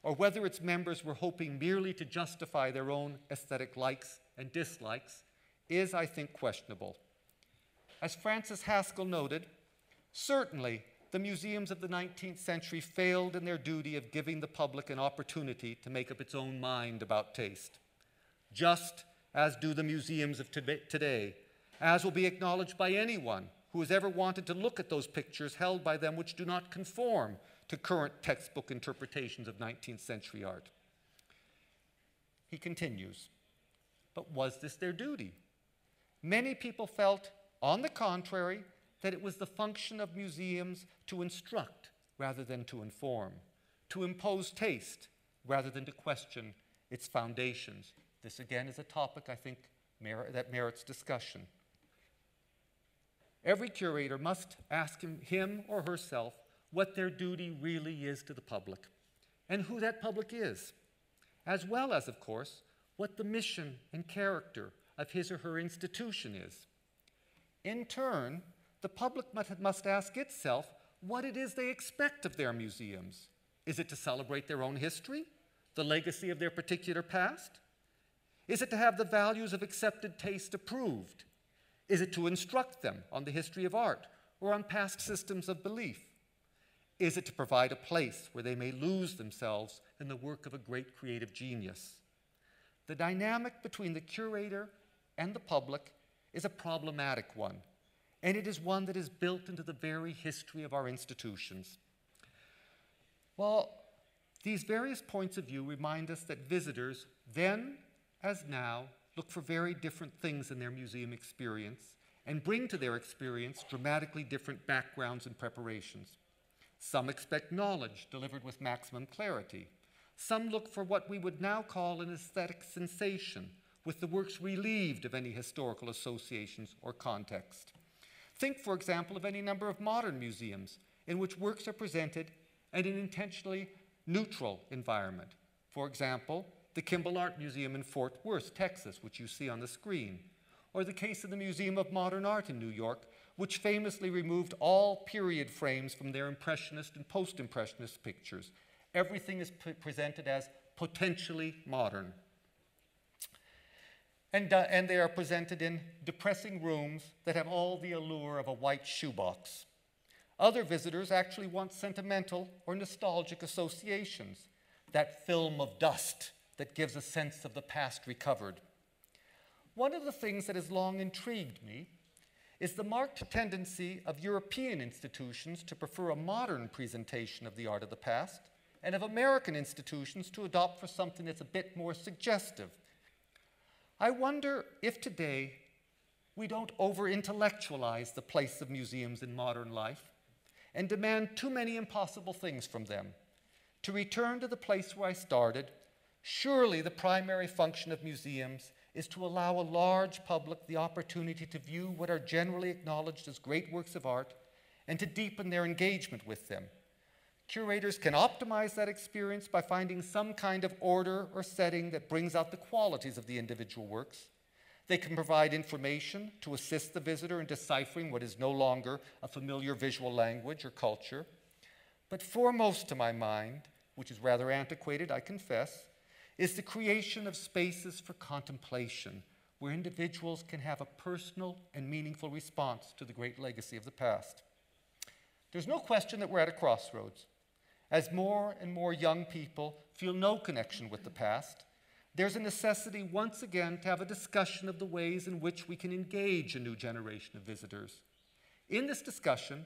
or whether its members were hoping merely to justify their own aesthetic likes and dislikes, is, I think, questionable. As Francis Haskell noted, certainly the museums of the 19th century failed in their duty of giving the public an opportunity to make up its own mind about taste, just as do the museums of today, as will be acknowledged by anyone who has ever wanted to look at those pictures held by them which do not conform to current textbook interpretations of 19th century art. He continues, but was this their duty? Many people felt, on the contrary, that it was the function of museums to instruct rather than to inform, to impose taste rather than to question its foundations. This again is a topic I think that merits discussion. Every curator must ask him or herself what their duty really is to the public and who that public is, as well as, of course, what the mission and character of his or her institution is. In turn, the public must ask itself what it is they expect of their museums. Is it to celebrate their own history, the legacy of their particular past? Is it to have the values of accepted taste approved? Is it to instruct them on the history of art or on past systems of belief? Is it to provide a place where they may lose themselves in the work of a great creative genius? The dynamic between the curator and the public is a problematic one, and it is one that is built into the very history of our institutions. Well, these various points of view remind us that visitors, then as now, look for very different things in their museum experience and bring to their experience dramatically different backgrounds and preparations. Some expect knowledge delivered with maximum clarity. Some look for what we would now call an aesthetic sensation, with the works relieved of any historical associations or context. Think, for example, of any number of modern museums in which works are presented in an intentionally neutral environment. For example, the Kimball Art Museum in Fort Worth, Texas, which you see on the screen, or the case of the Museum of Modern Art in New York, which famously removed all period frames from their Impressionist and Post-Impressionist pictures. Everything is presented as potentially modern. And they are presented in depressing rooms that have all the allure of a white shoebox. Other visitors actually want sentimental or nostalgic associations, that film of dust that gives a sense of the past recovered. One of the things that has long intrigued me is the marked tendency of European institutions to prefer a modern presentation of the art of the past, and of American institutions to adopt for something that's a bit more suggestive. I wonder if today we don't over-intellectualize the place of museums in modern life and demand too many impossible things from them. To return to the place where I started, surely the primary function of museums is to allow a large public the opportunity to view what are generally acknowledged as great works of art and to deepen their engagement with them. Curators can optimize that experience by finding some kind of order or setting that brings out the qualities of the individual works. They can provide information to assist the visitor in deciphering what is no longer a familiar visual language or culture. But foremost to my mind, which is rather antiquated, I confess, is the creation of spaces for contemplation, where individuals can have a personal and meaningful response to the great legacy of the past. There's no question that we're at a crossroads. As more and more young people feel no connection with the past, there's a necessity once again to have a discussion of the ways in which we can engage a new generation of visitors. In this discussion,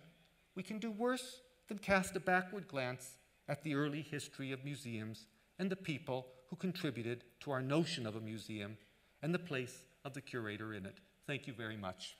we can do worse than cast a backward glance at the early history of museums and the people who contributed to our notion of a museum and the place of the curator in it. Thank you very much.